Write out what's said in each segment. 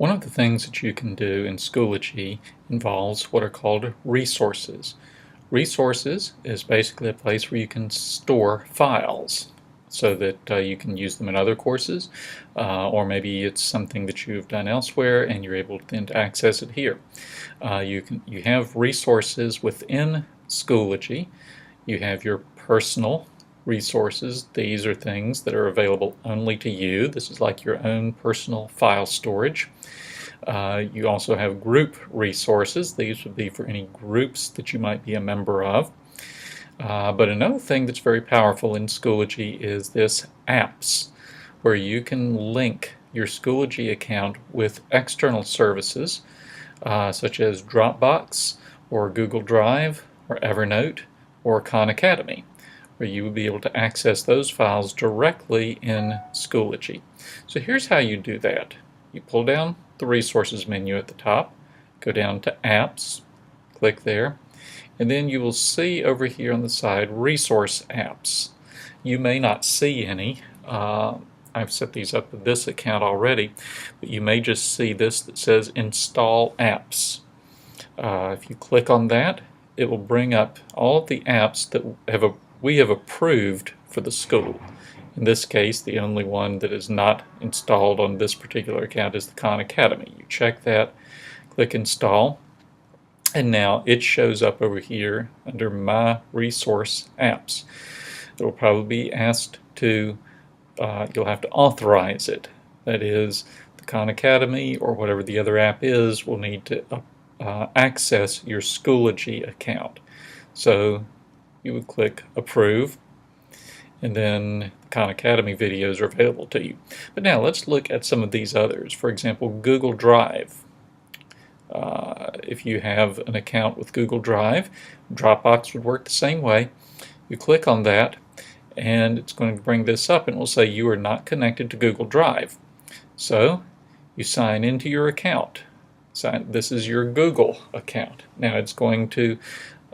One of the things that you can do in Schoology involves what are called resources. Resources is basically a place where you can store files so that you can use them in other courses, or maybe it's something that you've done elsewhere and you're able then to access it here. You have resources within Schoology. You have your personal resources. These are things that are available only to you. This is like your own personal file storage. You also have group resources. These would be for any groups that you might be a member of. But another thing that's very powerful in Schoology is this apps, where you can link your Schoology account with external services such as Dropbox or Google Drive or Evernote or Khan Academy, where you would be able to access those files directly in Schoology. So here's how you do that. You pull down the resources menu at the top, go down to apps, click there, and then you will see over here on the side resource apps. You may not see any. I've set these up with this account already, but you may just see this that says install apps. If you click on that, it will bring up all of the apps that we have approved for the school. In this case, the only one that is not installed on this particular account is the Khan Academy. You check that, click install, and now it shows up over here under My Resource Apps. It will probably be asked to, you'll have to authorize it. That is, the Khan Academy or whatever the other app is will need to access your Schoology account. So you would click approve, and then the Khan Academy videos are available to you. But now let's look at some of these others. For example, Google Drive. If you have an account with Google Drive, Dropbox would work the same way. You click on that and it's going to bring this up and it will say you are not connected to Google Drive. So you sign into your account. This is your Google account. Now it's going to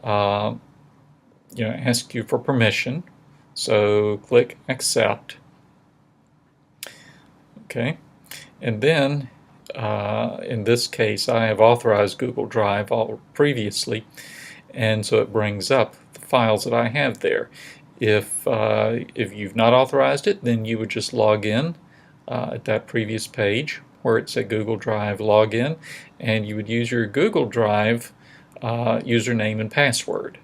ask you for permission. So click accept. Okay, and then in this case I have authorized Google Drive previously, and so it brings up the files that I have there. If you've not authorized it, then you would just log in at that previous page where it said Google Drive login, and you would use your Google Drive username and password.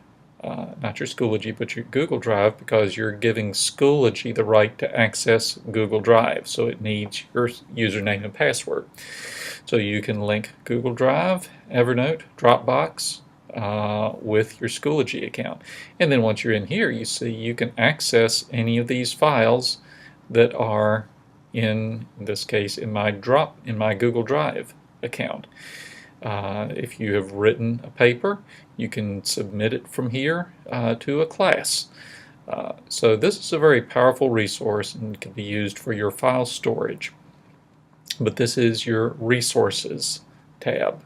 Not your Schoology, but your Google Drive, because you're giving Schoology the right to access Google Drive, so it needs your username and password. So you can link Google Drive, Evernote, Dropbox with your Schoology account. And then once you're in here, you see you can access any of these files that are in this case in my Google Drive account. If you have written a paper, you can submit it from here to a class. So this is a very powerful resource and can be used for your file storage. But this is your resources tab.